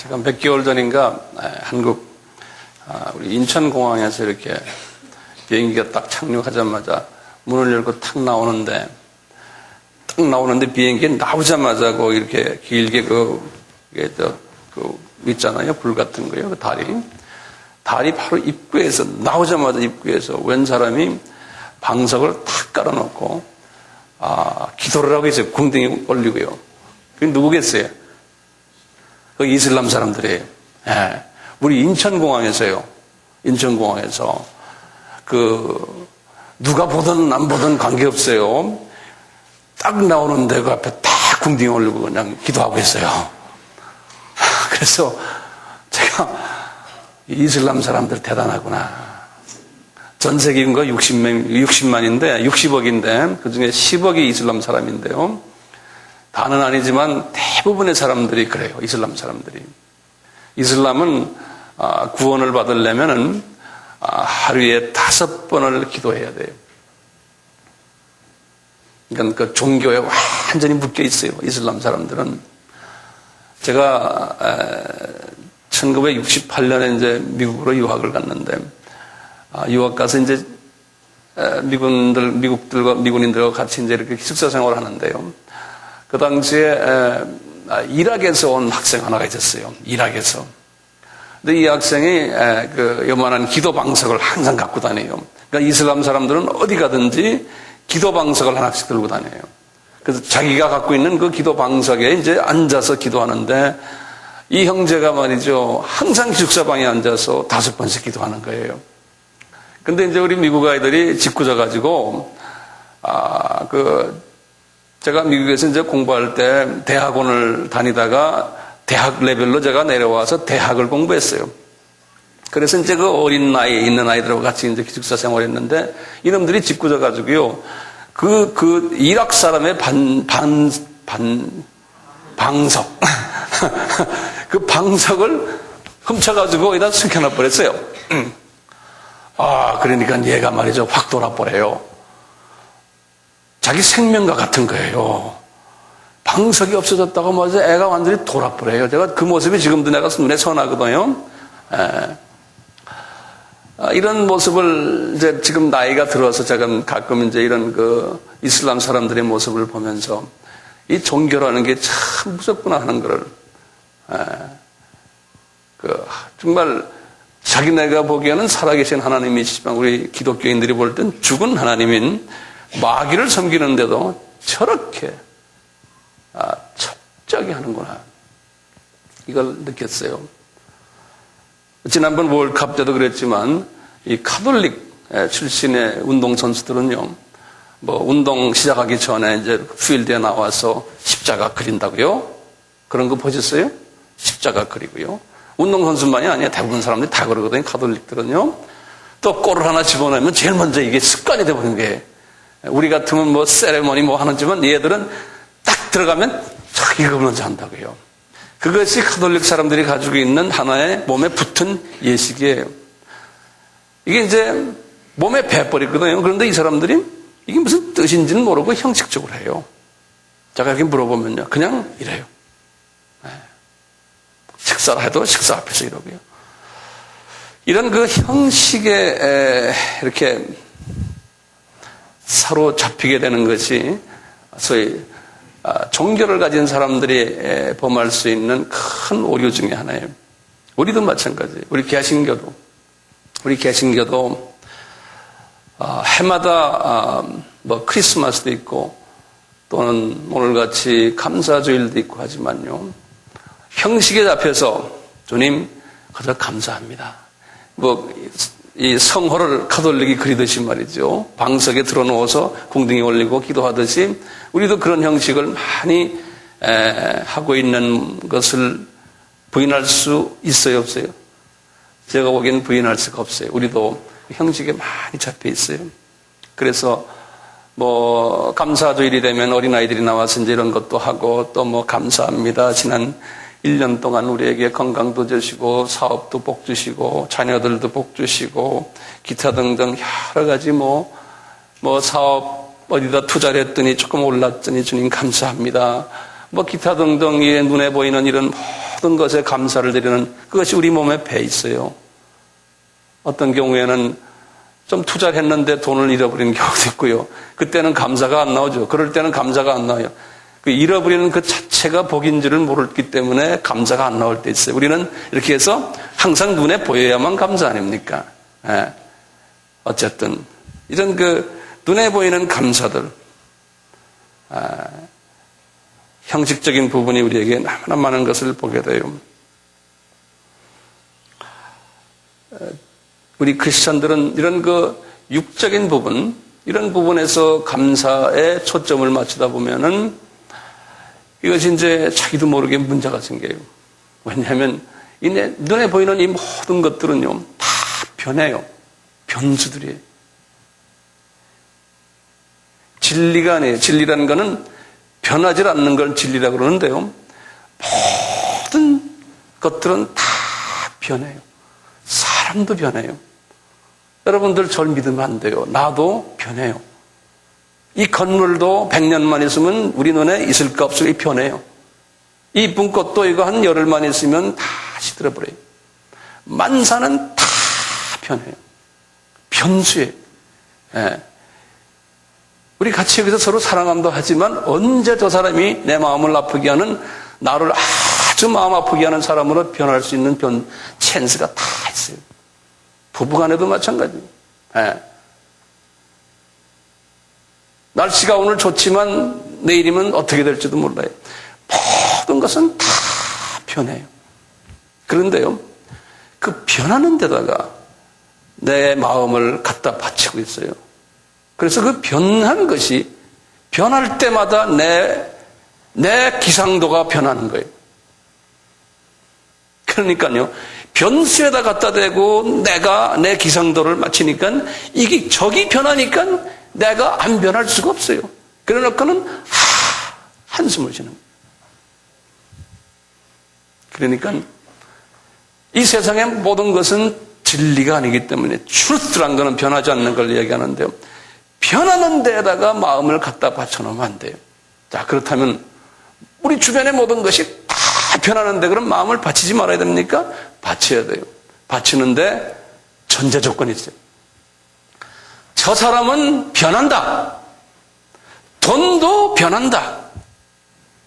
제가 몇 개월 전인가 한국 우리 인천공항에서 이렇게 비행기가 딱 착륙하자마자 문을 열고 탁 나오는데 비행기 나오자마자 이렇게 길게 있잖아요. 불 같은 거요. 그 다리 바로 입구에서 나오자마자 입구에서 웬 사람이 방석을 탁 깔아놓고 기도를 하고 있어요. 궁둥이 올리고요. 그게 누구겠어요? 그 이슬람 사람들이에요. 예. 우리 인천공항에서요. 인천공항에서 누가 보든 안 보든 관계없어요. 딱 나오는데 그 앞에 딱 궁둥이 올리고 그냥 기도하고 있어요. 그래서 제가 이슬람 사람들 대단하구나. 전 세계 인구가 60만인데 60억인데 그중에 10억이 이슬람 사람인데요. 다는 아니지만 대부분의 사람들이 그래요. 이슬람 사람들이. 이슬람은 구원을 받으려면은 하루에 5번을 기도해야 돼요. 그러니까 그 종교에 완전히 묶여 있어요. 이슬람 사람들은. 제가 1968년에 이제 미국으로 유학을 갔는데 유학 가서 이제 미군인들과 같이 이제 이렇게 식사 생활을 하는데요. 그 당시에 이락에서 온 학생 하나가 있었어요. 이락에서. 근데 이 학생이 요만한 기도 방석을 항상 갖고 다녀요. 그러니까 이슬람 사람들은 어디 가든지 기도 방석을 하나씩 들고 다녀요. 그래서 자기가 갖고 있는 그 기도 방석에 이제 앉아서 기도하는데 이 형제가 말이죠. 항상 기숙사방에 앉아서 5번씩 기도하는 거예요. 근데 이제 우리 미국 아이들이 짓궂어가지고, 제가 미국에서 이제 공부할 때 대학원을 다니다가 대학 레벨로 제가 내려와서 대학을 공부했어요. 그래서 이제 그 어린 나이에 있는 아이들하고 같이 이제 기숙사 생활했는데 이놈들이 짓궂어가지고요. 이락 사람의 방석. 그 방석을 훔쳐가지고 거기다 숨겨놔 버렸어요. 그러니까 얘가 말이죠. 확 돌아버려요. 자기 생명과 같은 거예요. 방석이 없어졌다고 말해서 애가 완전히 돌아버려요. 제가 그 모습이 지금도 내가 눈에 선하거든요. 이런 모습을 이제 지금 나이가 들어서 제가 가끔 이제 이런 이슬람 사람들의 모습을 보면서 이 종교라는 게 참 무섭구나 하는 거를, 정말 자기네가 보기에는 살아계신 하나님이시지만 우리 기독교인들이 볼 땐 죽은 하나님인 마귀를 섬기는데도 저렇게 첩적이 하는구나. 이걸 느꼈어요. 지난번 월컵 때도 그랬지만 이 카톨릭 출신의 운동선수들은요, 운동 시작하기 전에 이제 필드에 나와서 십자가 그린다고요? 그런 거 보셨어요? 십자가 그리고요. 운동선수만이 아니에요. 대부분 사람들이 다 그러거든요. 카톨릭들은요. 또 골을 하나 집어넣으면 제일 먼저 이게 습관이 되어버린 거예요. 우리 같으면 세레머니 하는지만 얘들은 딱 들어가면 이거 먼저 한다고요. 그것이 카톨릭 사람들이 가지고 있는 하나의 몸에 붙은 예식이에요. 이게 이제 몸에 배버리거든요. 그런데 이 사람들이 이게 무슨 뜻인지는 모르고 형식적으로 해요. 제가 이렇게 물어보면요. 그냥 이래요. 식사를 해도 식사 앞에서 이러고요. 이런 형식에 이렇게 사로잡히게 되는 것이 소위 종교를 가진 사람들이 범할 수 있는 큰 오류 중에 하나예요. 우리도 마찬가지예요. 우리 개신교도 해마다 크리스마스도 있고 또는 오늘같이 감사주일도 있고 하지만요. 형식에 잡혀서 주님 그저 감사합니다. 이 성호를 카톨릭이 그리듯이 말이죠. 방석에 들어놓아서 궁둥이 올리고 기도하듯이 우리도 그런 형식을 많이 하고 있는 것을 부인할 수 있어요, 없어요? 제가 보기에는 부인할 수가 없어요. 우리도 형식에 많이 잡혀 있어요. 그래서 감사주일이 되면 어린아이들이 나와서 이제 이런 것도 하고 또 감사합니다. 지난 1년 동안 우리에게 건강도 주시고 사업도 복 주시고 자녀들도 복 주시고 기타 등등 여러 가지 사업 어디다 투자를 했더니 조금 올랐더니 주님 감사합니다. 기타 등등 눈에 보이는 이런 모든 것에 감사를 드리는 그것이 우리 몸에 배 있어요. 어떤 경우에는 좀 투자를 했는데 돈을 잃어버리는 경우도 있고요. 그때는 감사가 안 나오죠. 그럴 때는 감사가 안 나와요. 그 잃어버리는 그 자체가 복인 줄을 모르기 때문에 감사가 안 나올 때 있어요. 우리는 이렇게 해서 항상 눈에 보여야만 감사 아닙니까? 예. 어쨌든 이런 그 눈에 보이는 감사들, 형식적인 부분이 우리에게 너무나 많은 것을 보게 돼요. 우리 크리스천들은 이런 그 육적인 부분, 이런 부분에서 감사에 초점을 맞추다 보면은 이것이 이제 자기도 모르게 문제가 생겨요. 왜냐하면 눈에 보이는 이 모든 것들은요, 다 변해요. 변수들이에요. 진리가 아니에요. 진리라는 것은 변하지 않는 걸 진리라고 그러는데요. 모든 것들은 다 변해요. 사람도 변해요. 여러분들 저를 믿으면 안 돼요. 나도 변해요. 이 건물도 100년만 있으면 우리 눈에 있을까 없을까 변해요. 이 이쁜 꽃도 이거 한 열흘만 있으면 다 시들어버려요. 만사는 다 변해요. 변수예요. 예. 우리 같이 여기서 서로 사랑한다 하지만 언제 저 사람이 내 마음을 아프게 하는, 나를 아주 마음 아프게 하는 사람으로 변할 수 있는 찬스가 다 있어요. 부부간에도 마찬가지예요. 예. 날씨가 오늘 좋지만 내일이면 어떻게 될지도 몰라요. 모든 것은 다 변해요. 그런데요, 그 변하는 데다가 내 마음을 갖다 바치고 있어요. 그래서 그 변한 것이 변할 때마다 내 기상도가 변하는 거예요. 그러니까요, 변수에다 갖다 대고 내가 내 기상도를 맞추니까 이게 적이 변하니까 내가 안 변할 수가 없어요. 그래 놓고는 한숨을 쉬는 거예요. 그러니까 이 세상의 모든 것은 진리가 아니기 때문에 truth란 거는 변하지 않는 걸 얘기하는데요. 변하는 데에다가 마음을 갖다 바쳐놓으면 안 돼요. 자, 그렇다면 우리 주변의 모든 것이 다 변하는데 그럼 마음을 바치지 말아야 됩니까? 바쳐야 돼요. 바치는데 전제 조건이 있어요. 저 사람은 변한다. 돈도 변한다.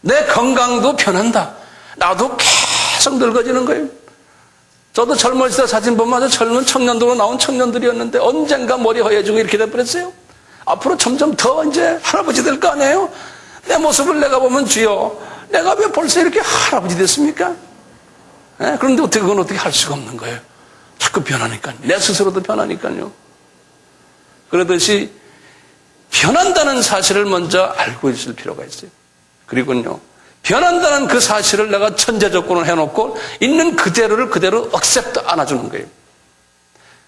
내 건강도 변한다. 나도 계속 늙어지는 거예요. 저도 젊었을 때 사진 보면 아주 젊은 청년들로 나온 청년들이었는데 언젠가 머리 허해지고 이렇게 돼버렸어요. 앞으로 점점 더 이제 할아버지 될 거 아니에요? 내 모습을 내가 보면 주여, 내가 왜 벌써 이렇게 할아버지 됐습니까? 네? 그런데 그건 어떻게 할 수가 없는 거예요. 자꾸 변하니까요. 내 스스로도 변하니까요. 그러듯이 변한다는 사실을 먼저 알고 있을 필요가 있어요. 그리고요, 변한다는 그 사실을 내가 천재 조건을 해놓고 있는 그대로를 그대로 accept 안아주는 거예요.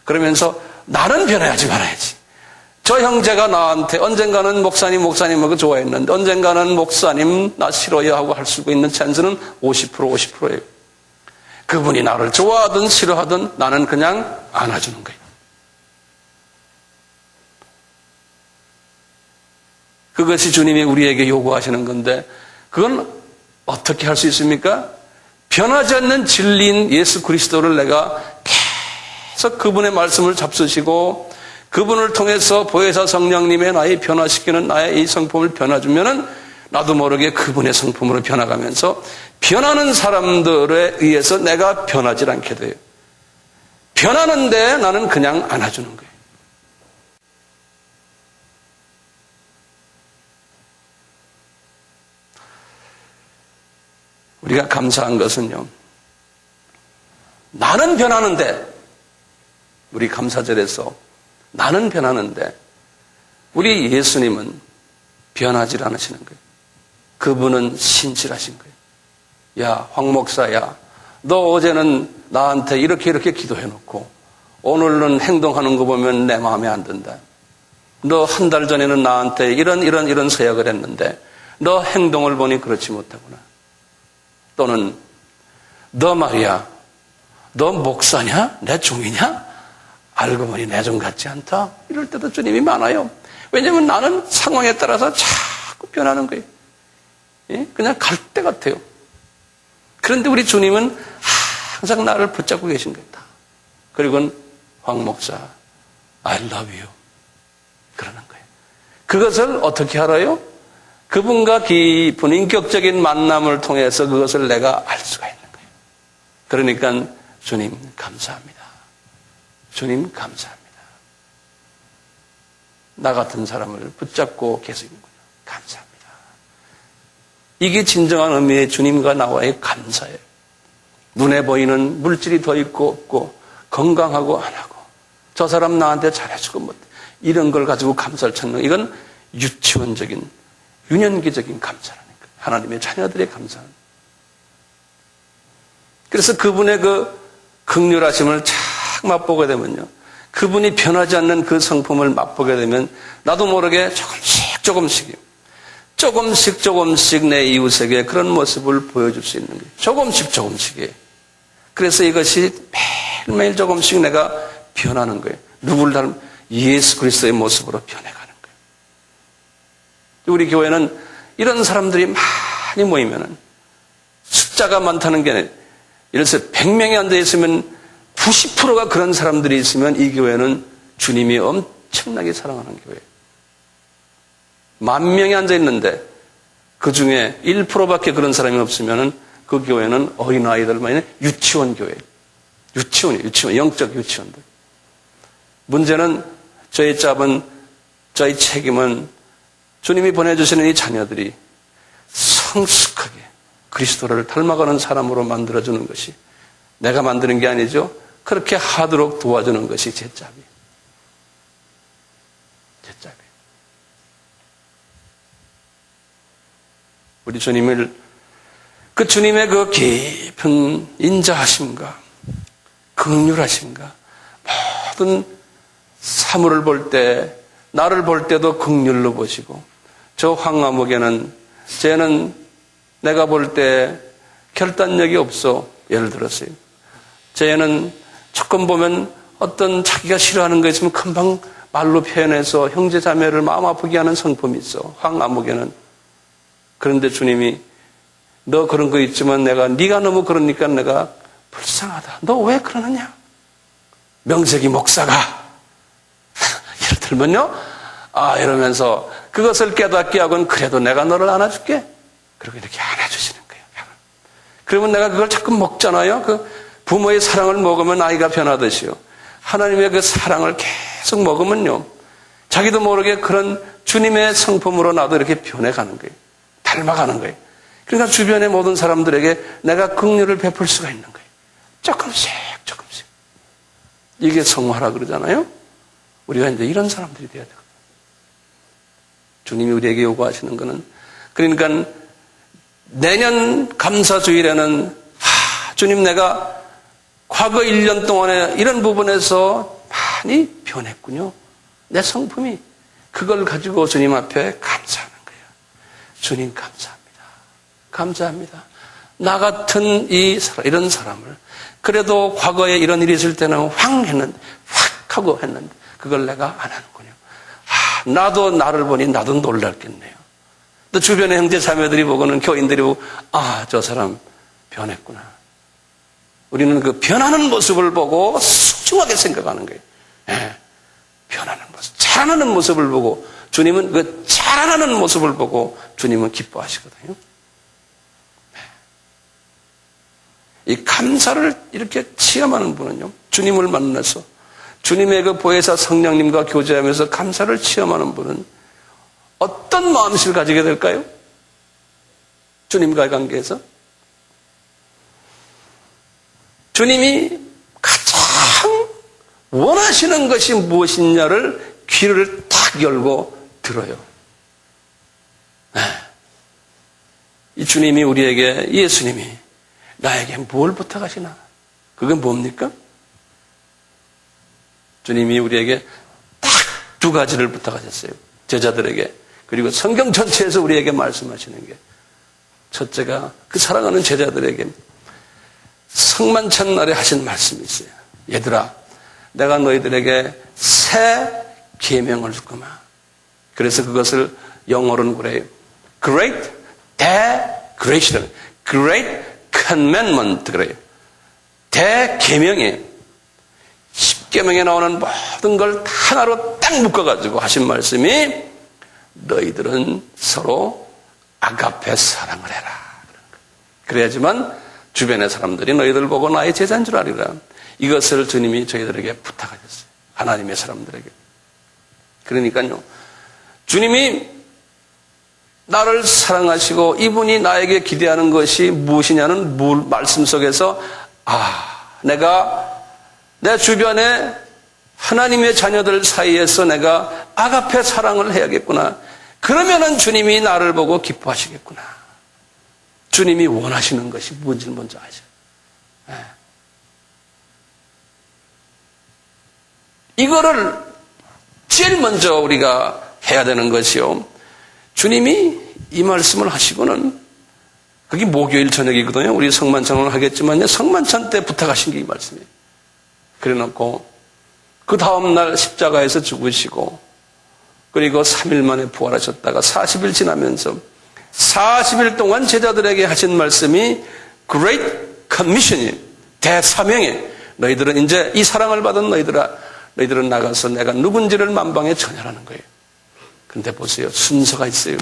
그러면서 나는 변해야지 말아야지. 저 형제가 나한테 언젠가는 목사님을 좋아했는데 언젠가는 목사님 나 싫어요 하고 할 수 있는 찬스는 50%예요. 그분이 나를 좋아하든 싫어하든 나는 그냥 안아주는 거예요. 그것이 주님이 우리에게 요구하시는 건데 그건 어떻게 할 수 있습니까? 변하지 않는 진리인 예수 그리스도를 내가 계속 그분의 말씀을 잡수시고 그분을 통해서 보혜사 성령님의 나의 변화시키는 나의 이 성품을 변화주면은 나도 모르게 그분의 성품으로 변화가면서 변하는 사람들에 의해서 내가 변하지 않게 돼요. 변하는데 나는 그냥 안아주는 거예요. 우리가 감사한 것은요, 나는 변하는데, 우리 감사절에서 나는 변하는데 우리 예수님은 변하지 않으시는 거예요. 그분은 신실하신 거예요. 야, 황 목사야, 너 어제는 나한테 이렇게 기도해놓고 오늘은 행동하는 거 보면 내 마음에 안 든다. 너 한 달 전에는 나한테 이런 서약을 했는데 너 행동을 보니 그렇지 못하구나. 또는 너 말이야, 너 목사냐? 내 종이냐? 알고 보니 내 종 같지 않다. 이럴 때도 주님이 많아요. 왜냐하면 나는 상황에 따라서 자꾸 변하는 거예요. 예? 그냥 갈 때 같아요. 그런데 우리 주님은 항상 나를 붙잡고 계신 거다. 그리고 황 목사, I love you. 그러는 거예요. 그것을 어떻게 알아요? 그분과 깊은 인격적인 만남을 통해서 그것을 내가 알 수가 있는 거예요. 그러니까 주님 감사합니다. 주님 감사합니다. 나 같은 사람을 붙잡고 계시는군요. 감사합니다. 이게 진정한 의미의 주님과 나와의 감사예요. 눈에 보이는 물질이 더 있고 없고 건강하고 안 하고 저 사람 나한테 잘해주고 뭐 이런 걸 가지고 감사를 찾는 이건 유치원적인 유년기적인 감사라니까. 하나님의 자녀들의 감사는. 그래서 그분의 그 긍휼하심을 착 맛보게 되면요. 그분이 변하지 않는 그 성품을 맛보게 되면 나도 모르게 조금씩 내 이웃에게 그런 모습을 보여줄 수 있는 거예요. 조금씩이에요. 그래서 이것이 매일매일 조금씩 내가 변하는 거예요. 누구를 닮은 예수 그리스도의 모습으로 변해가는 거예요. 우리 교회는 이런 사람들이 많이 모이면은 숫자가 많다는 게 아니라 예를 들어서 100명이 앉아있으면 90%가 그런 사람들이 있으면 이 교회는 주님이 엄청나게 사랑하는 교회예요. 10,000명이 앉아있는데 그 중에 1%밖에 그런 사람이 없으면 그 교회는 어린아이들만 있는 유치원 교회예요. 유치원, 영적 유치원들. 문제는 저희 책임은 주님이 보내주시는 이 자녀들이 성숙하게 그리스도를 닮아가는 사람으로 만들어주는 것이 내가 만드는 게 아니죠. 그렇게 하도록 도와주는 것이 제 짭이에요. 우리 주님을 그 주님의 그 깊은 인자하심과 긍휼하심과 모든 사물을 볼 때 나를 볼 때도 긍휼로 보시고 저 황아목에는 쟤는 내가 볼 때 결단력이 없어. 예를 들었어요. 쟤는 조금 보면 어떤 자기가 싫어하는 거 있으면 금방 말로 표현해서 형제 자매를 마음 아프게 하는 성품이 있어. 황아목에는. 그런데 주님이 너 그런 거 있지만 네가 너무 그러니까 내가 불쌍하다. 너 왜 그러느냐? 명색이 목사가 예를 들면요. 이러면서 그것을 깨닫게 하고는 그래도 내가 너를 안아줄게. 그리고 이렇게 안아주시는 거예요. 그러면 내가 그걸 자꾸 먹잖아요. 그 부모의 사랑을 먹으면 아이가 변하듯이요. 하나님의 그 사랑을 계속 먹으면요. 자기도 모르게 그런 주님의 성품으로 나도 이렇게 변해가는 거예요. 닮아가는 거예요. 그러니까 주변의 모든 사람들에게 내가 긍휼을 베풀 수가 있는 거예요. 조금씩. 이게 성화라 그러잖아요. 우리가 이제 이런 사람들이 돼야 되거든요. 주님이 우리에게 요구하시는 거는 그러니까 내년 감사주일에는 주님 내가 과거 1년 동안에 이런 부분에서 많이 변했군요. 내 성품이 그걸 가지고 주님 앞에 감사하는 거예요. 주님 감사합니다. 나 같은 이런 사람을 그래도 과거에 이런 일이 있을 때는 확 하고 했는데 그걸 내가 안 하는군요. 나도 나를 보니 나도 놀랐겠네요. 또 주변의 형제 자매들이 보고는 교인들이 보고 저 사람 변했구나. 우리는 그 변하는 모습을 보고 소중하게 생각하는 거예요. 변하는 모습, 자라나는 모습을 보고 주님은 그 자라나는 모습을 보고 주님은 기뻐하시거든요. 이 감사를 이렇게 체험하는 분은요, 주님을 만나서 주님의 그 보혜사 성령님과 교제하면서 감사를 체험하는 분은 어떤 마음씨를 가지게 될까요? 주님과의 관계에서 주님이 가장 원하시는 것이 무엇이냐를 귀를 딱 열고 들어요. 이 주님이 우리에게, 예수님이 나에게 뭘 부탁하시나? 그게 뭡니까? 주님이 우리에게 딱 2가지를 부탁하셨어요. 제자들에게. 그리고 성경 전체에서 우리에게 말씀하시는 게, 첫째가 그 사랑하는 제자들에게 성만찬 날에 하신 말씀이 있어요. 얘들아, 내가 너희들에게 새 계명을 줄 거마. 그래서 그것을 영어로는 그래요. Great Declaration. Great commandment 그래요. 대계명이에요. 10계명에 나오는 모든 걸 하나로 딱 묶어가지고 하신 말씀이 너희들은 서로 아가페 사랑을 해라. 그래야지만 주변의 사람들이 너희들 보고 나의 제자인 줄 알리라. 이것을 주님이 저희들에게 부탁하셨어요. 하나님의 사람들에게. 그러니까요. 주님이 나를 사랑하시고 이분이 나에게 기대하는 것이 무엇이냐는 말씀 속에서 내가 내 주변에 하나님의 자녀들 사이에서 내가 아가페 사랑을 해야겠구나. 그러면은 주님이 나를 보고 기뻐하시겠구나. 주님이 원하시는 것이 뭔지 먼저 아셔. 이거를 제일 먼저 우리가 해야 되는 것이요. 주님이 이 말씀을 하시고는 그게 목요일 저녁이거든요. 우리 성만찬을 하겠지만요. 성만찬 때 부탁하신 게 이 말씀이에요. 그래놓고 그 다음날 십자가에서 죽으시고 그리고 3일 만에 부활하셨다가 40일 지나면서 40일 동안 제자들에게 하신 말씀이 Great Commission이에요. 대사명이에요. 너희들은 이제 이 사랑을 받은 너희들은 나가서 내가 누군지를 만방에 전하라는 거예요. 근데 보세요. 순서가 있어요.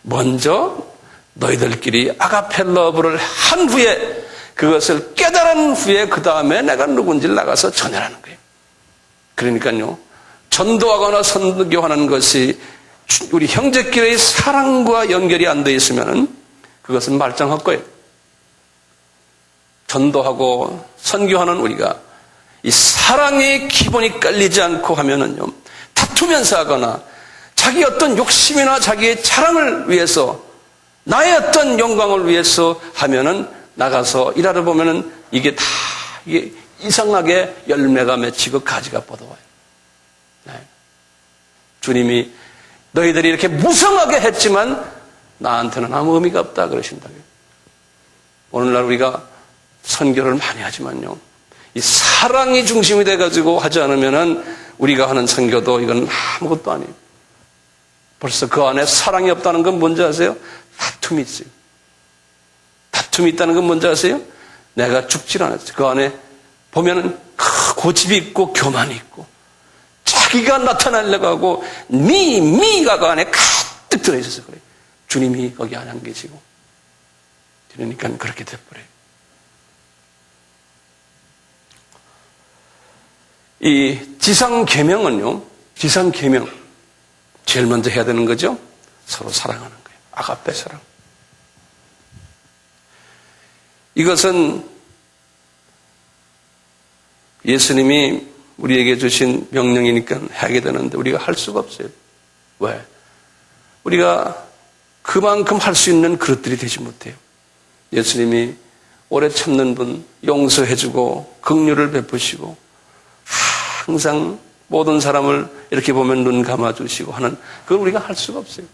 먼저 너희들끼리 아가페 러브를 한 후에 그것을 깨달은 후에 그 다음에 내가 누군지를 나가서 전하라는 거예요. 그러니까요. 전도하거나 선교하는 것이 우리 형제끼리의 사랑과 연결이 안 돼 있으면 그것은 말짱할 거예요. 전도하고 선교하는 우리가 이 사랑의 기본이 깔리지 않고 하면은요, 다투면서 하거나 자기 어떤 욕심이나 자기의 자랑을 위해서 나의 어떤 영광을 위해서 하면은 나가서 일하러 보면은 이게 이상하게 열매가 맺히고 가지가 뻗어와요. 네. 주님이 너희들이 이렇게 무성하게 했지만 나한테는 아무 의미가 없다 그러신다고요. 오늘날 우리가 선교를 많이 하지만요. 이 사랑이 중심이 돼가지고 하지 않으면은 우리가 하는 선교도 이건 아무것도 아니에요. 벌써 그 안에 사랑이 없다는 건 뭔지 아세요? 다툼이 있어요. 다툼이 있다는 건 뭔지 아세요? 내가 죽질 않았어요. 그 안에 보면은 고집이 있고 교만이 있고 자기가 나타나려고 하고 미가 그 안에 가득 들어있어서 그래요. 주님이 거기 안 계시고 그러니까 그렇게 돼버려요. 이 지상계명은요. 지상계명 제일 먼저 해야 되는 거죠. 서로 사랑하는 거예요. 아가페 사랑. 이것은 예수님이 우리에게 주신 명령이니까 하게 되는데 우리가 할 수가 없어요. 왜? 우리가 그만큼 할 수 있는 그릇들이 되지 못해요. 예수님이 오래 참는 분 용서해주고 긍휼을 베푸시고 항상 모든 사람을 이렇게 보면 눈 감아주시고 하는 그걸 우리가 할 수가 없어요.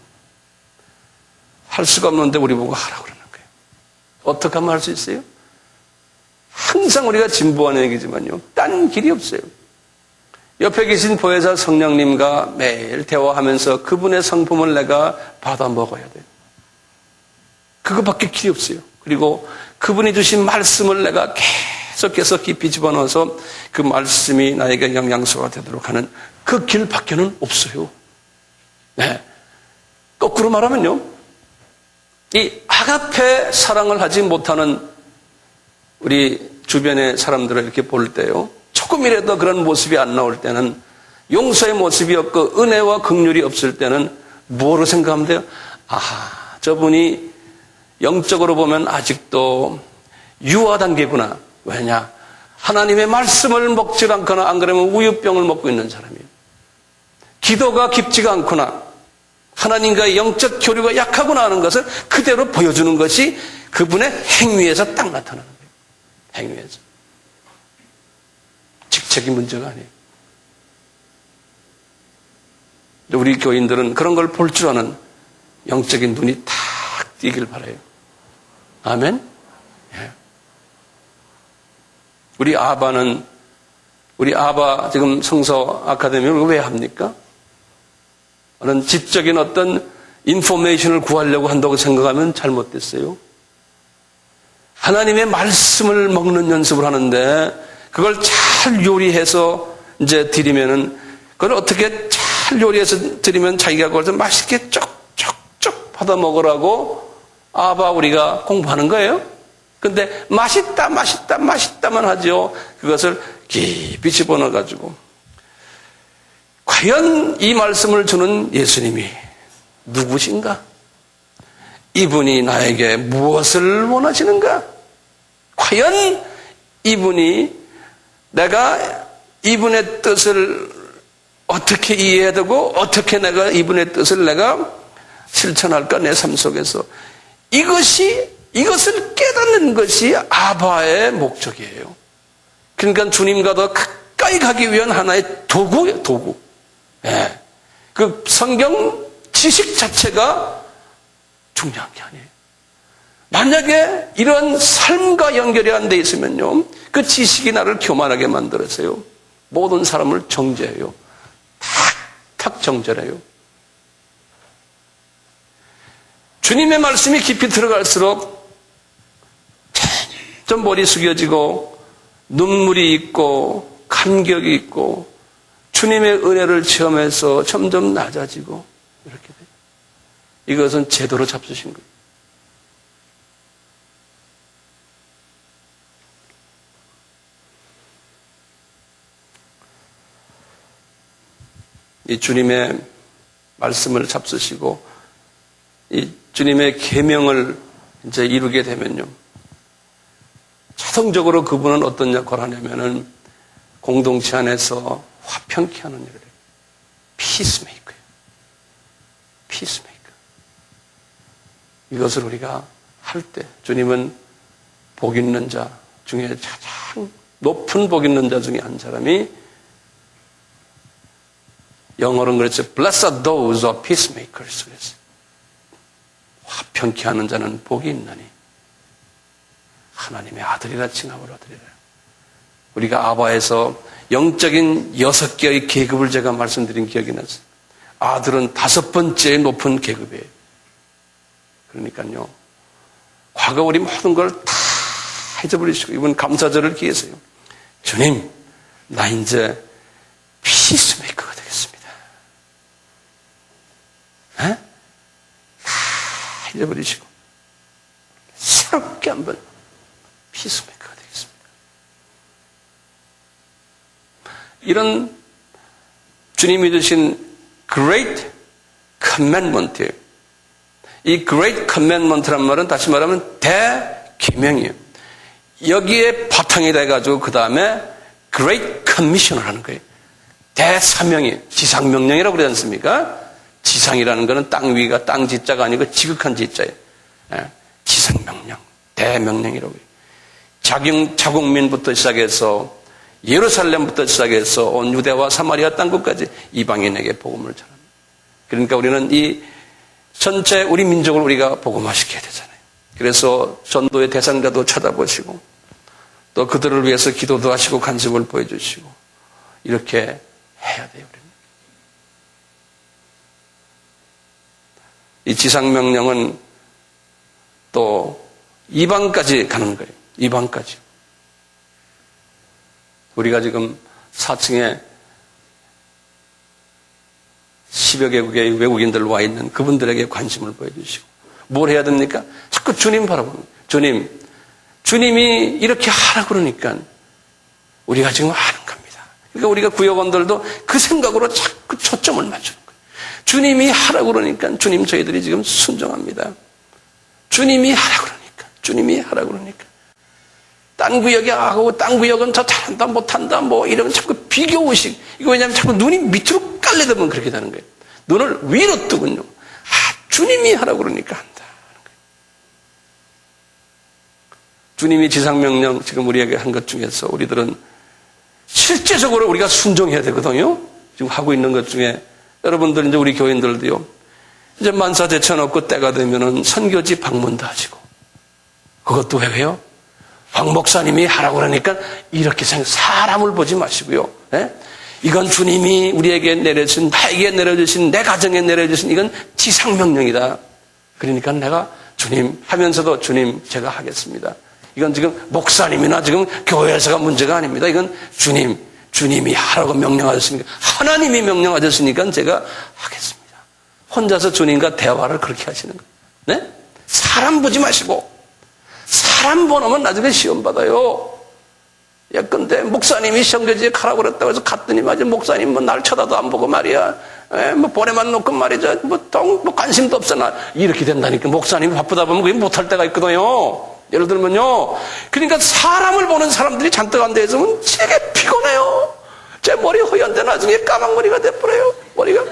할 수가 없는데 우리 보고 하라고 그러는 거예요. 어떻게 하면 할 수 있어요? 항상 우리가 진보하는 얘기지만요. 딴 길이 없어요. 옆에 계신 보혜사 성령님과 매일 대화하면서 그분의 성품을 내가 받아 먹어야 돼요. 그거밖에 길이 없어요. 그리고 그분이 주신 말씀을 내가 계속해서 깊이 집어넣어서 그 말씀이 나에게 영양소가 되도록 하는 그 길밖에는 없어요. 네. 거꾸로 말하면요. 이 아가페 사랑을 하지 못하는 우리 주변의 사람들을 이렇게 볼 때요. 조금이라도 그런 모습이 안 나올 때는 용서의 모습이 없고 은혜와 긍휼이 없을 때는 뭐로 생각하면 돼요? 저분이 영적으로 보면 아직도 유아 단계구나. 왜냐? 하나님의 말씀을 먹지 않거나 안 그러면 우유병을 먹고 있는 사람이에요. 기도가 깊지가 않구나. 하나님과의 영적 교류가 약하구나 하는 것을 그대로 보여주는 것이 그분의 행위에서 딱 나타나는 거예요. 행위에서. 직책이 문제가 아니에요. 우리 교인들은 그런 걸 볼 줄 아는 영적인 눈이 탁 띄길 바라요. 아멘? 예. 우리 아바 지금 성서 아카데미를 왜 합니까? 그런 지적인 어떤 인포메이션을 구하려고 한다고 생각하면 잘못됐어요. 하나님의 말씀을 먹는 연습을 하는데 그걸 잘 요리해서 이제 드리면은 그걸 어떻게 잘 요리해서 드리면 자기가 그걸 좀 맛있게 쪽쪽쪽 받아 먹으라고 아바 우리가 공부하는 거예요. 근데 맛있다만 하죠. 그것을 깊이 집어넣어가지고 과연 이 말씀을 주는 예수님이 누구신가? 이분이 나에게 무엇을 원하시는가? 과연 이분이 내가 이분의 뜻을 어떻게 이해해야 되고 어떻게 내가 이분의 뜻을 내가 실천할까 내 삶 속에서 이것을 깨닫는 것이 아바의 목적이에요. 그러니까 주님과 더 가까이 가기 위한 하나의 도구예요, 도구. 예. 그 성경 지식 자체가 중요한 게 아니에요. 만약에 이런 삶과 연결이 안 돼 있으면요, 그 지식이 나를 교만하게 만들어서요, 모든 사람을 정죄해요. 탁탁 정죄해요. 주님의 말씀이 깊이 들어갈수록 점점 머리 숙여지고 눈물이 있고 감격이 있고 주님의 은혜를 체험해서 점점 낮아지고 이렇게 돼요. 이것은 제대로 잡수신 거예요. 이 주님의 말씀을 잡수시고 이 주님의 계명을 이제 이루게 되면요, 자동적으로 그분은 어떤 역할을 하냐면은 공동체 안에서 화평케 하는 일을 해요. 피스메이커예요. 피스메이커. 이것을 우리가 할 때 주님은 복 있는 자 중에 가장 높은 복 있는 자 중에 한 사람이 영어로는 그랬죠. Blessed those are peacemakers. 그랬어요. 화평케 하는 자는 복이 있나니 하나님의 아들이라 칭함을 얻으리라. 우리가 아바에서 영적인 6개의 계급을 제가 말씀드린 기억이 났어요. 아들은 5번째 높은 계급이에요. 그러니까요, 과거 우리 모든 걸 다 잊어버리시고 이번 감사절을 기해서요, 주님, 나 이제 피스메이커가 되겠습니다. 에? 다 잊어버리시고 새롭게 한번 피스메이커가 되겠습니다. 이런 주님이 주신 Great Commandment예요. 이 Great Commandment란 말은 다시 말하면 대계명이에요. 여기에 바탕이 돼가지고 그 다음에 Great Commission을 하는 거예요. 대사명이에요. 지상명령이라고 그러지 않습니까? 지상이라는 것은 땅 위가 땅 지자가 아니고 지극한 지자예요. 지상명령, 대명령이라고 해요. 자국민부터 시작해서 예루살렘부터 시작해서 온 유대와 사마리아 땅끝까지 이방인에게 복음을 전합니다. 그러니까 우리는 이 전체 우리 민족을 우리가 복음화시켜야 되잖아요. 그래서 전도의 대상자도 찾아보시고 또 그들을 위해서 기도도 하시고 관심을 보여주시고 이렇게 해야 돼요. 우리는. 이 지상명령은 또 이방까지 가는 거예요. 이방까지. 우리가 지금 4층에 10여 개국의 외국인들 와 있는 그분들에게 관심을 보여주시고 뭘 해야 됩니까? 자꾸 주님 바라보는 거예요. 주님이 이렇게 하라고 그러니까 우리가 지금 하는 겁니다. 그러니까 우리가 구역원들도 그 생각으로 자꾸 초점을 맞추는 거예요. 주님이 하라고 그러니까 주님 저희들이 지금 순종합니다. 주님이 하라고 그러니까 딴 구역이 하고 딴 구역은 저 잘한다 못한다 뭐 이러면 자꾸 비교의식. 이거 왜냐하면 자꾸 눈이 밑으로 깔려들면 그렇게 되는 거예요. 눈을 위로 뜨군요. 주님이 하라고 그러니까 한다. 주님이 지상명령 지금 우리에게 한 것 중에서 우리들은 실제적으로 우리가 순종해야 되거든요. 지금 하고 있는 것 중에 여러분들 이제 우리 교인들도요. 이제 만사 제쳐놓고 때가 되면은 선교지 방문도 하시고 그것도 왜 해요? 황 목사님이 하라고 그러니까 이렇게 사람을 보지 마시고요. 예? 이건 주님이 우리에게 내려주신, 나에게 내려주신, 내 가정에 내려주신 이건 지상명령이다. 그러니까 내가 주님 하면서도 주님 제가 하겠습니다. 이건 지금 목사님이나 지금 교회에서가 문제가 아닙니다. 이건 주님이 하라고 명령하셨으니까, 하나님이 명령하셨으니까 제가 하겠습니다. 혼자서 주님과 대화를 그렇게 하시는 거예요. 네? 사람 보지 마시고, 사람 보면 나중에 시험 받아요. 예컨대 목사님이 시험교지에 가라고 그랬다고 해서 갔더니 맞아, 목사님 뭐 날 쳐다도 안 보고 말이야. 뭐 보내만 놓고 말이죠. 뭐 관심도 없어. 나 이렇게 된다니까. 목사님이 바쁘다 보면 그게 못할 때가 있거든요. 예를 들면요. 그러니까 사람을 보는 사람들이 잔뜩 앉아 있으면 되게 피곤해요. 제 머리 허연데 나중에 까망머리가 돼버려요. 머리가.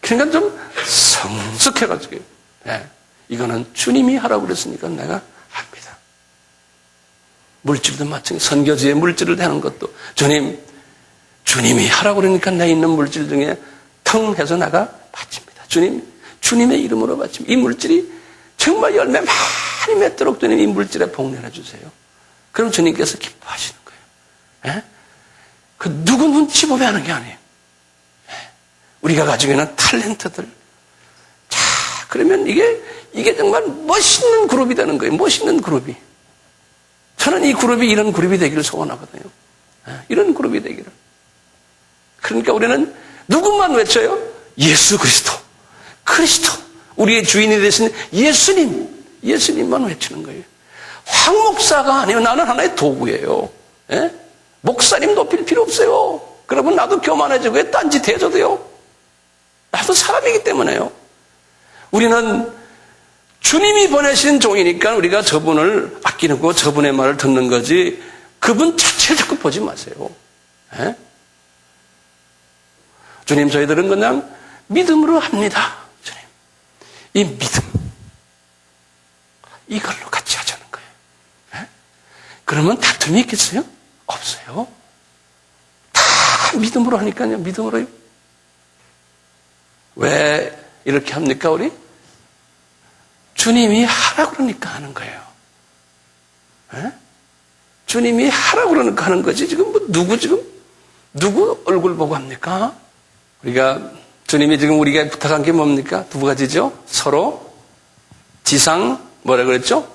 그러니까 좀 성숙해가지고. 네. 이거는 주님이 하라고 그랬으니까 내가 합니다. 물질도 마찬가지. 선교지에 물질을 대는 것도 주님이 하라고 그러니까 내 있는 물질 중에 텅 해서 나가 바칩니다. 주님의 이름으로 바칩니다. 이 물질이 정말 열매 많이 맺도록 주님 이 물질에 복내려 주세요. 그럼 주님께서 기뻐하시는 거예요. 예? 그 누구 눈치 보며 하는 게 아니에요. 예? 우리가 가지고 있는 탤런트들. 자, 그러면 이게 정말 멋있는 그룹이 되는 거예요. 멋있는 그룹이. 저는 이 그룹이 이런 그룹이 되기를 소원하거든요. 예? 이런 그룹이 되기를. 그러니까 우리는 누구만 외쳐요? 예수 그리스도. 우리의 주인이 되신 예수님만 외치는 거예요. 황 목사가 아니에요. 나는 하나의 도구예요. 예? 목사님 높일 필요 없어요. 그러면 나도 교만해지고 왜 딴짓 해줘도요. 나도 사람이기 때문에요. 우리는 주님이 보내신 종이니까 우리가 저분을 아끼는 거, 저분의 말을 듣는 거지 그분 자체를 자꾸 보지 마세요. 예? 주님, 저희들은 그냥 믿음으로 합니다. 주님, 이 믿음 이걸로 같이 하자는 거예요. 예? 그러면 다툼이 있겠어요? 없어요. 다 믿음으로 하니까요. 믿음으로. 왜 이렇게 합니까 우리? 주님이 하라고 그러니까 하는 거예요. 예? 주님이 하라고 그러니까 하는 거지 지금 누구 얼굴 보고 합니까? 주님이 지금 우리가 부탁한 게 뭡니까? 두 가지죠. 서로 뭐라 그랬죠?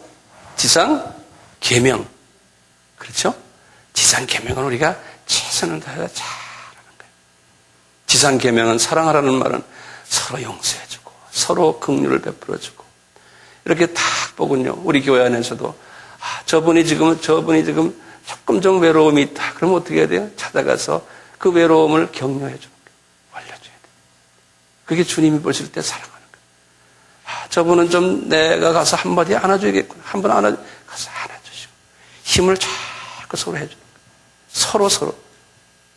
지상 계명. 그렇죠? 지상 계명은 우리가 최선을 다해서 잘하는 거예요. 지상 계명은 사랑하라는 말은 서로 용서해주고 서로 긍휼을 베풀어주고 이렇게 딱 보군요. 우리 교회 안에서도 저분이 지금 조금 좀 외로움이 있다. 그럼 어떻게 해야 돼요? 찾아가서 그 외로움을 격려해 주는 거예요. 알려줘야 돼요. 그게 주님이 보실 때 사랑하는 거예요. 저분은 좀 내가 가서 한마디 안아줘야겠구나. 한번 가서 안아주시고 힘을 자꾸 서로 해주는 거예요. 서로.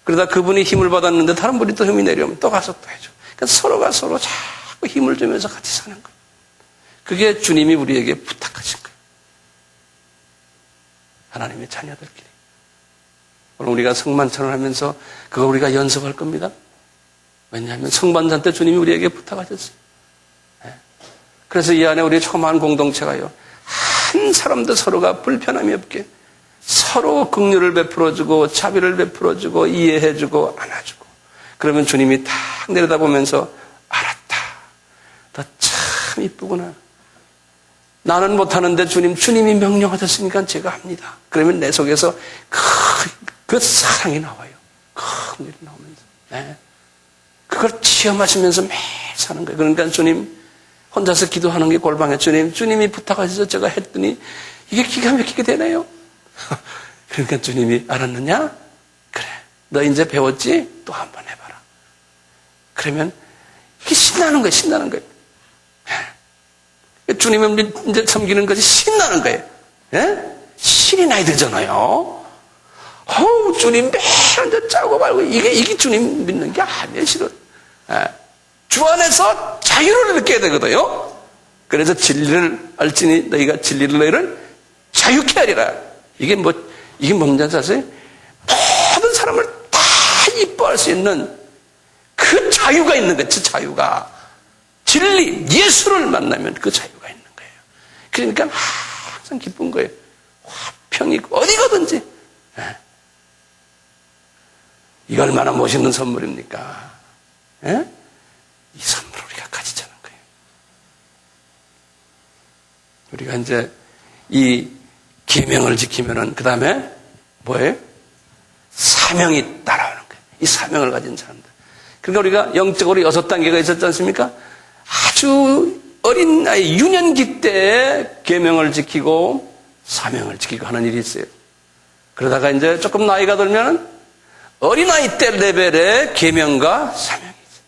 그러다 그분이 힘을 받았는데 다른 분이 또 힘이 내려오면 또 가서 또 해줘. 그러니까 서로가 서로 자꾸 힘을 주면서 같이 사는 거예요. 그게 주님이 우리에게 부탁하신 거예요. 하나님의 자녀들끼리. 오늘 우리가 성만찬을 하면서 그거 우리가 연습할 겁니다. 왜냐하면 성만찬 때 주님이 우리에게 부탁하셨어요. 그래서 이 안에 우리의 초마한 공동체가요. 한 사람도 서로가 불편함이 없게 서로 긍휼을 베풀어주고 자비를 베풀어주고 이해해주고 안아주고 그러면 주님이 딱 내려다보면서 알았다. 너 참 이쁘구나. 나는 못하는데 주님이 명령하셨으니까 제가 합니다. 그러면 내 속에서 그 사랑이 나와요. 긍휼이 나오면서. 네. 그걸 체험하시면서 매일 사는 거예요. 그러니까 주님 혼자서 기도하는 게 골방에 주님이 부탁하셔서 제가 했더니 이게 기가 막히게 되네요. 그러니까 주님이 알았느냐? 그래. 너 이제 배웠지? 또 한 번 해봐라. 그러면 이게 신나는 거예요. 주님을 이제 섬기는 것이 신나는 거예요. 예? 신이 나야 되잖아요. 주님 매일 짜고 말고 이게 주님 믿는 게 아니에요, 실은. 예. 주 안에서 자유를 느껴야 되거든요. 그래서 진리를 알지니 너희가 진리를 너희를 자유케 하리라. 이게 뭔지 아세요? 모든 사람을 다 이뻐할 수 있는 그 자유가 있는 거예요. 그 자유가. 진리, 예수를 만나면 그 자유가 있는 거예요. 그러니까 항상 기쁜 거예요. 화평이 어디 가든지. 예. 이거 얼마나 멋있는 선물입니까? 예? 이 선물을 우리가 가지자는 거예요. 우리가 이제 이 계명을 지키면은 그 다음에 뭐예요? 사명이 따라오는 거예요. 이 사명을 가진 사람들. 그러니까 우리가 영적으로 6단계가 있었지 않습니까? 아주 어린 나이 유년기 때에 계명을 지키고 사명을 지키고 하는 일이 있어요. 그러다가 이제 조금 나이가 들면 어린아이 때 레벨의 계명과 사명이 있어요.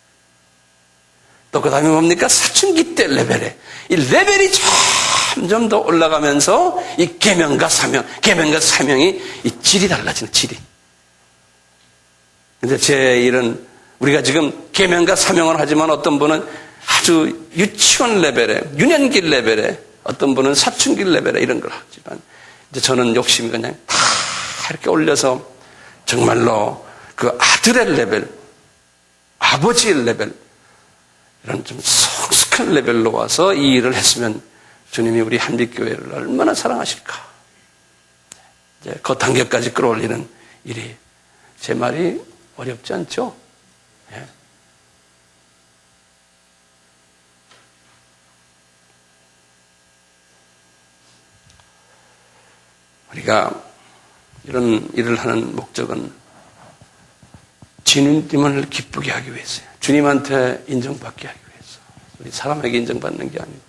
또 그 다음에 뭡니까? 사춘기 때 레벨에 이 레벨이 점점 더 올라가면서 이 계명과 사명과 사명이 이 질이 달라지는 질이. 근데 제 일은 우리가 지금 계명과 사명을 하지만 어떤 분은 아주 유치원 레벨에, 유년기 레벨에, 어떤 분은 사춘기 레벨에 이런 걸 하지만 이제 저는 욕심이 그냥 다 이렇게 올려서 정말로 그 아들의 레벨, 아버지의 레벨, 이런 좀 성숙한 레벨로 와서 이 일을 했으면 주님이 우리 한빛교회를 얼마나 사랑하실까. 이제 그 단계까지 끌어올리는 일이 제 말이 어렵지 않죠? 예. 우리가 이런 일을 하는 목적은 주님을 기쁘게 하기 위해서요. 주님한테 인정받게 하기 위해서. 우리 사람에게 인정받는 게 아니고.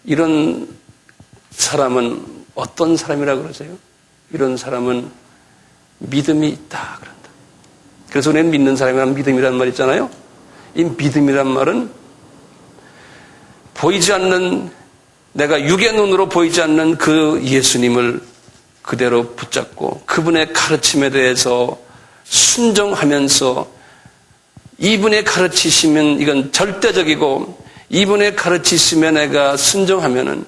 이런 사람은 어떤 사람이라고 그러세요? 이런 사람은 믿음이 있다 그런다. 그래서 우리는 믿는 사람이란 믿음이라는 말 있잖아요. 이 믿음이란 말은 보이지 않는, 내가 육의 눈으로 보이지 않는 그 예수님을 그대로 붙잡고 그분의 가르침에 대해서 순종하면서 이분의 가르치시면 이건 절대적이고 이분의 가르치시면 내가 순종하면은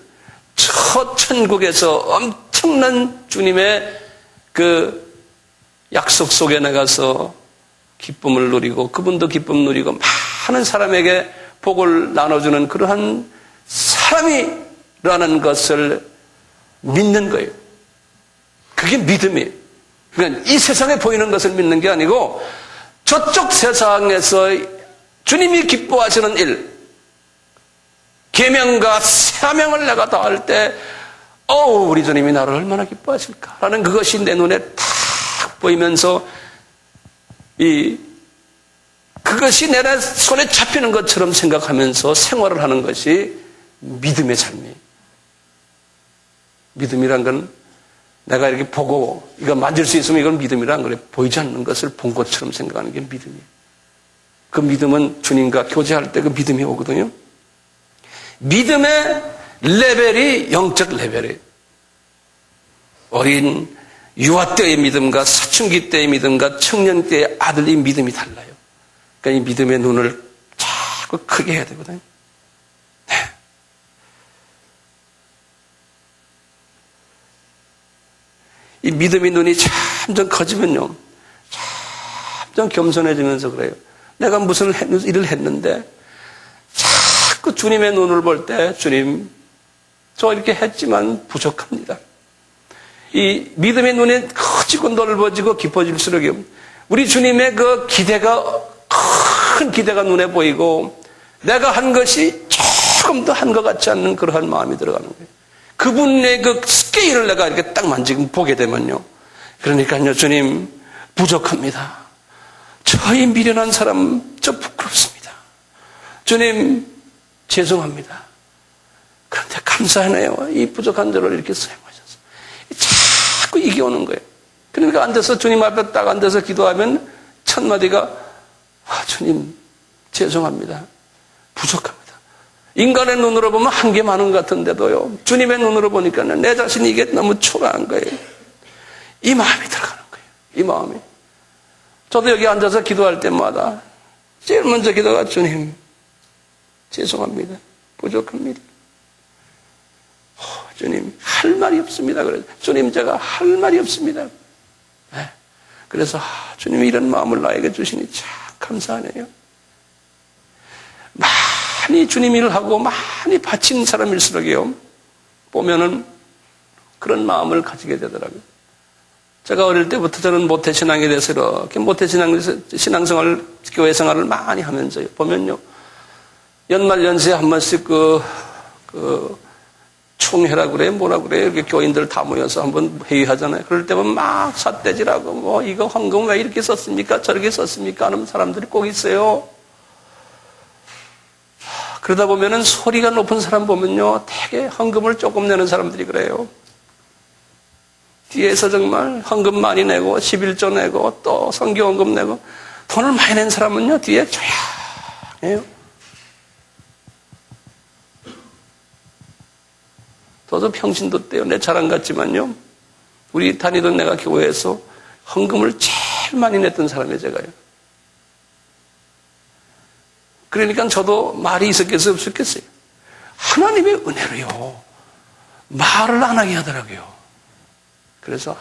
첫 천국에서 엄청난 주님의 그 약속 속에 나가서 기쁨을 누리고 그분도 기쁨 누리고 많은 사람에게 복을 나눠주는 그러한 사람이라는 것을 믿는 거예요. 그게 믿음이에요. 그러니까 이 세상에 보이는 것을 믿는 게 아니고 저쪽 세상에서 주님이 기뻐하시는 일, 계명과 사명을 내가 다할 때 우리 주님이 나를 얼마나 기뻐하실까라는 그것이 내 눈에 탁 보이면서 그것이 내 손에 잡히는 것처럼 생각하면서 생활을 하는 것이 믿음의 삶이에요. 믿음이란 건 내가 이렇게 보고 이거 만질 수 있으면 이건 믿음이란 거래. 보이지 않는 것을 본 것처럼 생각하는 게 믿음이에요. 그 믿음은 주님과 교제할 때 그 믿음이 오거든요. 믿음의 레벨이 영적 레벨이에요. 어린 유아 때의 믿음과 사춘기 때의 믿음과 청년 때의 아들의 믿음이 달라요. 그러니까 이 믿음의 눈을 자꾸 크게 해야 되거든요. 네. 이 믿음의 눈이 점점 커지면요, 점점 겸손해지면서 그래요. 내가 무슨 일을 했는데 자꾸 주님의 눈을 볼 때 주님, 저 이렇게 했지만 부족합니다. 이 믿음의 눈이 커지고 넓어지고 깊어질수록요, 우리 주님의 그 기대가, 큰 기대가 눈에 보이고 내가 한 것이 조금 더 한 것 같지 않는 그러한 마음이 들어가는 거예요. 그분의 그 스케일을 내가 이렇게 딱 만지고 보게 되면요, 그러니까요, 주님 부족합니다. 저희 미련한 사람 저 부끄럽습니다. 주님 죄송합니다. 그런데 감사하네요. 이 부족한 저를 이렇게 사용하셔서 자꾸 이게 오는 거예요. 그러니까 앉아서 주님 앞에 딱 앉아서 기도하면 첫 마디가 주님 죄송합니다. 부족합니다. 인간의 눈으로 보면 한계 많은 것 같은데도요, 주님의 눈으로 보니까 내 자신이 이게 너무 초라한 거예요. 이 마음이 들어가는 거예요. 이 마음이. 저도 여기 앉아서 기도할 때마다 제일 먼저 기도가 주님 죄송합니다. 부족합니다. 주님 할 말이 없습니다. 그래서 주님 제가 할 말이 없습니다. 네. 그래서 주님이 이런 마음을 나에게 주시니 참 감사하네요. 많이 주님 일을 하고 많이 바친 사람일수록이요, 보면은 그런 마음을 가지게 되더라고요. 제가 어릴 때부터 저는 모태신앙에 대해서 이렇게 모태신앙생활, 교회 생활을 많이 하면서요, 보면요, 연말 연시에 한 번씩 그 총회라 그래 뭐라 그래 이렇게 교인들 다 모여서 한번 회의하잖아요. 그럴 때면 막 삿대질하고 뭐 이거 헌금 왜 이렇게 썼습니까? 저렇게 썼습니까? 하는 사람들이 꼭 있어요. 그러다 보면은 소리가 높은 사람 보면요, 되게 헌금을 조금 내는 사람들이 그래요. 뒤에서 정말 헌금 많이 내고 11조 내고 또 선교 헌금 내고 돈을 많이 낸 사람은요, 뒤에 조용해요. 저도 평신도 때요, 내 자랑 같지만요, 우리 다니던 내가 교회에서 헌금을 제일 많이 냈던 사람이에요, 제가요. 그러니까 저도 말이 있었겠어요, 없었겠어요? 하나님의 은혜로요, 말을 안 하게 하더라고요. 그래서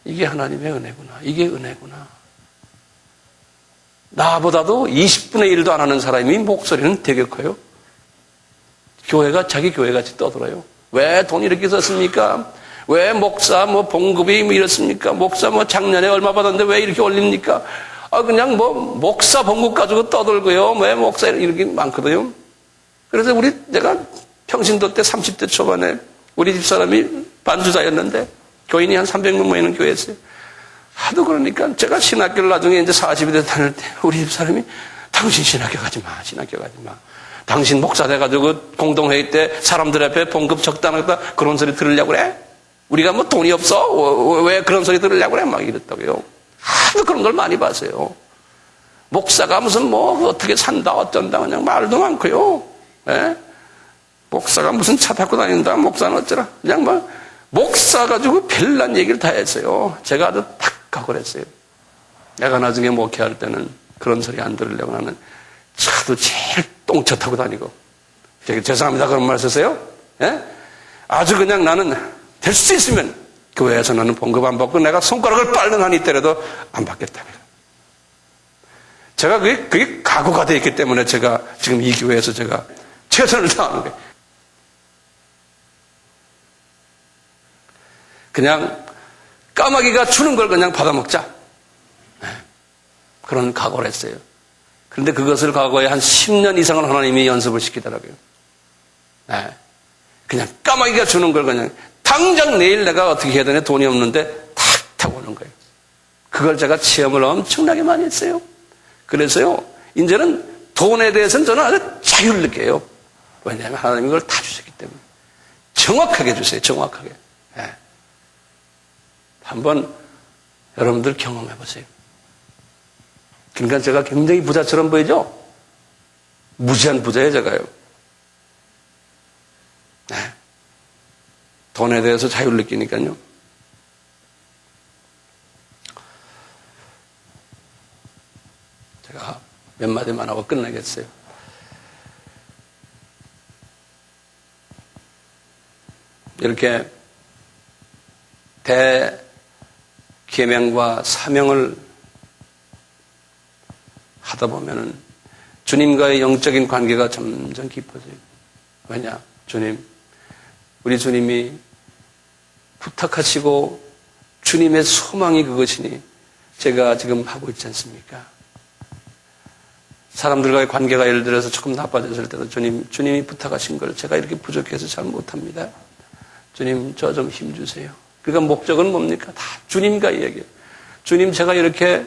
이게 하나님의 은혜구나, 이게 은혜구나. 나보다도 20분의 1도 안 하는 사람이 목소리는 되게 커요. 교회가 자기 교회같이 떠들어요. 왜 돈 이렇게 썼습니까? 왜 목사 뭐 봉급이 뭐 이렇습니까? 목사 뭐 작년에 얼마 받았는데 왜 이렇게 올립니까? 그냥 뭐 목사 봉급 가지고 떠들고요. 왜 목사 이렇게 많거든요. 그래서 내가 평신도 때 30대 초반에 우리 집사람이 반주자였는데 교인이 한 300명 모이는 교회였어요. 하도 그러니까 제가 신학교를 나중에 이제 40이 돼서 다닐 때 우리 집사람이 당신 신학교 가지 마, 신학교 가지 마. 당신 목사 돼가지고 공동회의 때 사람들 앞에 봉급 적당하다 그런 소리 들으려고 그래? 우리가 뭐 돈이 없어? 왜 그런 소리 들으려고 그래? 막 이랬다고요. 하도 그런 걸 많이 봤어요. 목사가 무슨 뭐 어떻게 산다 어쩐다 그냥 말도 많고요. 예? 목사가 무슨 차 타고 다닌다 목사는 어쩌라 그냥 막 목사 가지고 별난 얘기를 다 했어요. 제가 아주 탁 하고 그랬어요. 내가 나중에 목회할 때는 그런 소리 안 들으려고 나는 차도 제일 똥차 타고 다니고 죄송합니다 그런 말 쓰세요? 예? 아주 그냥 나는 될 수 있으면 교회에서 나는 봉급 안 받고 내가 손가락을 빨는 한이 때려도 안 받겠다. 제가 그게 각오가 되어 있기 때문에 제가 지금 이 교회에서 제가 최선을 다하는 거예요. 그냥 까마귀가 주는 걸 그냥 받아먹자. 그런 각오를 했어요. 그런데 그것을 과거에 한 10년 이상을 하나님이 연습을 시키더라고요. 그냥 까마귀가 주는 걸 그냥 당장 내일 내가 어떻게 해야 되나 돈이 없는데 탁 타고 오는 거예요. 그걸 제가 체험을 엄청나게 많이 했어요. 그래서요, 이제는 돈에 대해서는 저는 아주 자유를 느껴요. 왜냐하면 하나님이 그걸 다 주셨기 때문에. 정확하게 주세요, 정확하게. 한번 여러분들 경험해 보세요. 그러니까 제가 굉장히 부자처럼 보이죠? 무지한 부자예요, 제가요. 돈에 대해서 자유를 느끼니까요. 제가 몇 마디만 하고 끝내겠어요. 이렇게 대계명과 사명을 하다 보면은 주님과의 영적인 관계가 점점 깊어져요. 왜냐? 우리 주님이 부탁하시고 주님의 소망이 그것이니 제가 지금 하고 있지 않습니까? 사람들과의 관계가 예를 들어서 조금 나빠졌을 때도 주님이 부탁하신 걸 제가 이렇게 부족해서 잘 못합니다. 주님, 저 좀 힘주세요. 그러니까 목적은 뭡니까? 다 주님과 얘기해요. 주님, 제가 이렇게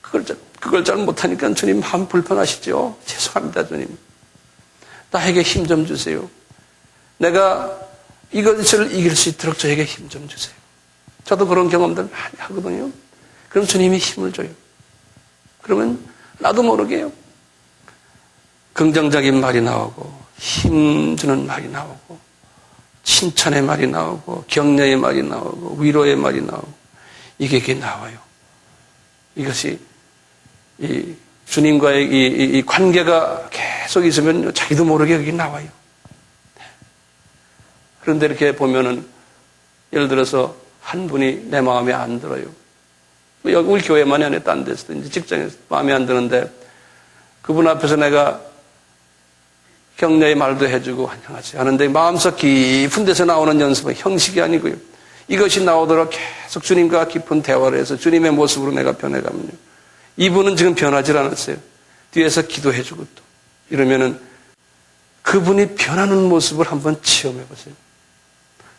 그걸 잘 못하니까 주님 마음 불편하시죠? 죄송합니다, 주님. 나에게 힘 좀 주세요. 내가 이것을 이길 수 있도록 저에게 힘 좀 주세요. 저도 그런 경험들 많이 하거든요. 그럼 주님이 힘을 줘요. 그러면 나도 모르게요. 긍정적인 말이 나오고 힘주는 말이 나오고 칭찬의 말이 나오고 격려의 말이 나오고 위로의 말이 나오고 이게 나와요. 이것이 이 주님과의 이 관계가 계속 있으면 자기도 모르게 여기 나와요. 그런데 이렇게 보면은 예를 들어서 한 분이 내 마음에 안 들어요. 여기 우리 교회만이 아니라 딴 데서도 이제 직장에서 마음에 안 드는데 그분 앞에서 내가 격려의 말도 해주고 환영하세요 하는데 마음속 깊은 데서 나오는 연습은 형식이 아니고요. 이것이 나오도록 계속 주님과 깊은 대화를 해서 주님의 모습으로 내가 변해가면요. 이분은 지금 변하지 않았어요. 뒤에서 기도해주고 또 이러면은 그분이 변하는 모습을 한번 체험해 보세요.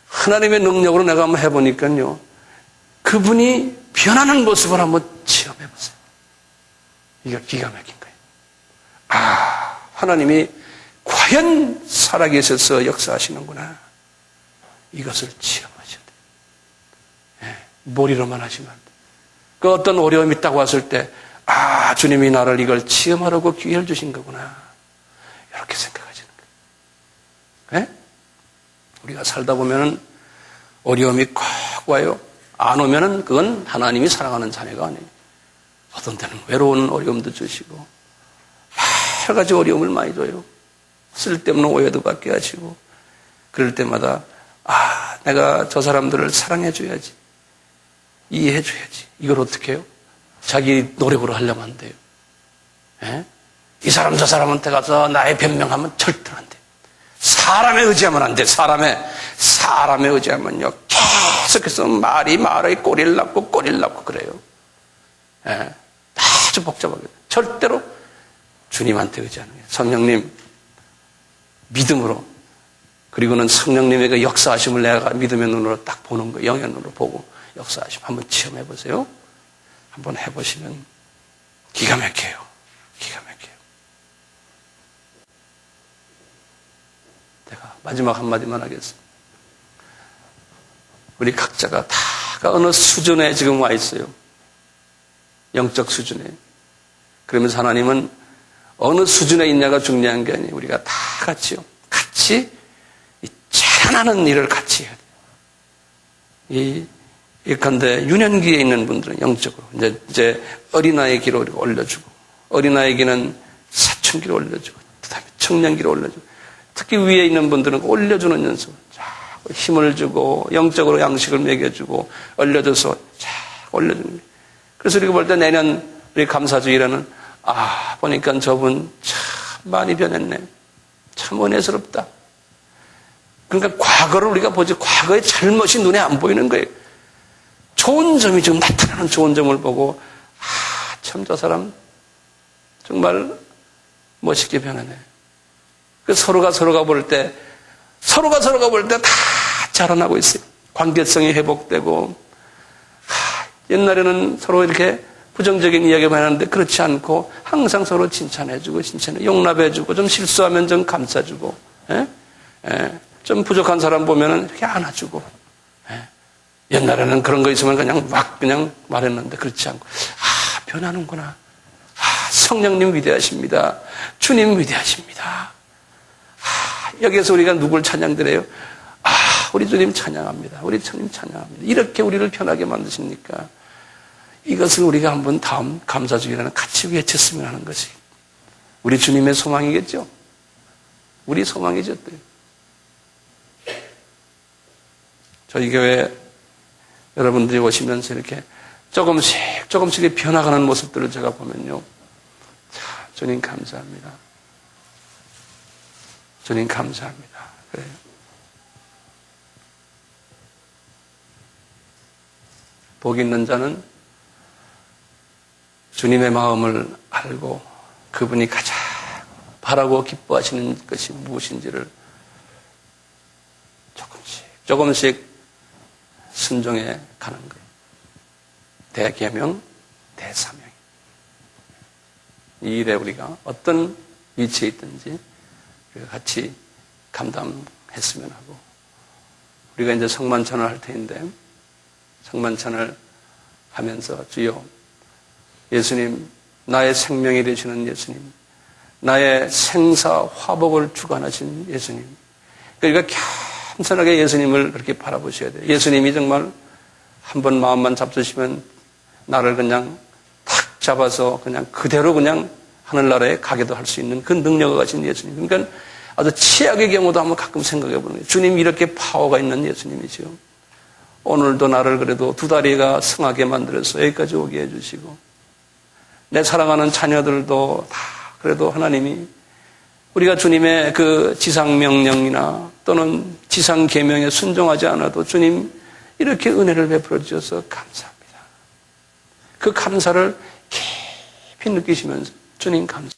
하나님의 능력으로 내가 한번 해보니까요. 그분이 변하는 모습을 한번 체험해 보세요. 이거 기가 막힌 거예요. 아, 하나님이 과연 살아계셔서 역사하시는구나. 이것을 체험하셔야 돼요. 예, 머리로만 하시면 안 돼요. 그 어떤 어려움이 있다고 왔을 때, 아, 주님이 나를 이걸 체험하라고 기회를 주신 거구나. 이렇게 생각하시는 거예요. 예? 우리가 살다 보면은 어려움이 꼭 와요. 안 오면은 그건 하나님이 사랑하는 자녀가 아니에요. 어떤 때는 외로운 어려움도 주시고, 여러 가지 어려움을 많이 줘요. 쓸데없는 오해도 받게 하시고, 그럴 때마다, 아, 내가 저 사람들을 사랑해줘야지. 이해해줘야지. 이걸 어떻게 해요? 자기 노력으로 하려면 안 돼요. 예? 이 사람 저 사람한테 가서 나의 변명하면 절대 안 돼요. 사람에 의지하면 안 돼요. 사람에 의지하면요. 계속해서 말이 꼬리를 낳고 그래요. 예? 아주 복잡하게. 절대로 주님한테 의지하는 거예요. 성령님, 믿음으로, 그리고는 성령님의 그 역사하심을 내가 믿음의 눈으로 딱 보는 거예요. 영의 눈으로 보고 역사하심 한번 체험해 보세요. 한번 해보시면 기가 막혀요. 기가 막혀요. 제가 마지막 한마디만 하겠습니다. 우리 각자가 다가 어느 수준에 지금 와 있어요. 영적 수준에. 그러면서 하나님은 어느 수준에 있냐가 중요한 게 아니에요. 우리가 다 같이요. 같이 이 자라나는 일을 같이 해야 돼요. 예컨대 유년기에 있는 분들은 영적으로 이제 어린아이 기로 올려주고, 어린아이 기는 사춘기로 올려주고, 그다음에 청년기로 올려주고, 특히 위에 있는 분들은 올려주는 연습, 자꾸 힘을 주고 영적으로 양식을 먹여주고 올려줘서 자꾸 올려주는 거예요. 그래서 우리가 볼 때 내년 우리 감사주일에는 아, 보니까 저분 참 많이 변했네. 참 은혜스럽다. 그러니까 과거를 우리가 보지, 과거의 잘못이 눈에 안 보이는 거예요. 좋은 점이 지금 나타나는 좋은 점을 보고, 아, 참 저 사람 정말 멋있게 변하네. 서로가 볼 때 다 자라나고 있어요. 관계성이 회복되고, 옛날에는 서로 이렇게 부정적인 이야기만 하는데 그렇지 않고 항상 서로 칭찬해주고 용납해주고, 좀 실수하면 좀 감싸주고, 좀 부족한 사람 보면은 이렇게 안아주고. 옛날에는 그런 거 있으면 그냥 말했는데 그렇지 않고, 아, 변하는구나. 아, 성령님 위대하십니다. 주님 위대하십니다. 아, 여기에서 우리가 누굴 찬양드려요? 아, 우리 주님 찬양합니다. 우리 주님 찬양합니다. 이렇게 우리를 편하게 만드십니까? 이것을 우리가 한번 다음 감사주일에는 같이 외쳤으면 하는 것이 우리 주님의 소망이겠죠? 우리 소망이죠. 저희 교회 여러분들이 오시면서 이렇게 조금씩 변화가는 모습들을 제가 보면요. 자, 주님 감사합니다. 주님 감사합니다. 그래요. 복 있는 자는 주님의 마음을 알고 그분이 가장 바라고 기뻐하시는 것이 무엇인지를 조금씩 순종해 가는 거예요. 대계명, 대사명. 이 일에 우리가 어떤 위치에 있든지 우리가 같이 감당했으면 하고, 우리가 이제 성만찬을 할 텐데 성만찬을 하면서 주여 예수님, 나의 생명이 되시는 예수님, 나의 생사 화복을 주관하신 예수님, 그러니까 겸손하게 예수님을 그렇게 바라보셔야 돼요. 예수님이 정말 한번 마음만 잡수시면 나를 그냥 탁 잡아서 그냥 그대로 그냥 하늘나라에 가게도 할 수 있는 그 능력을 가진 예수님. 그러니까 아주 최악의 경우도 한번 가끔 생각해 보는 거예요. 주님 이렇게 파워가 있는 예수님이지요. 오늘도 나를 그래도 두 다리가 성하게 만들어서 여기까지 오게 해주시고, 내 사랑하는 자녀들도 다 그래도 하나님이 우리가 주님의 그 지상명령이나 또는 지상계명에 순종하지 않아도 주님 이렇게 은혜를 베풀어 주셔서 감사합니다. 그 감사를 깊이 느끼시면서 주님 감사합니다.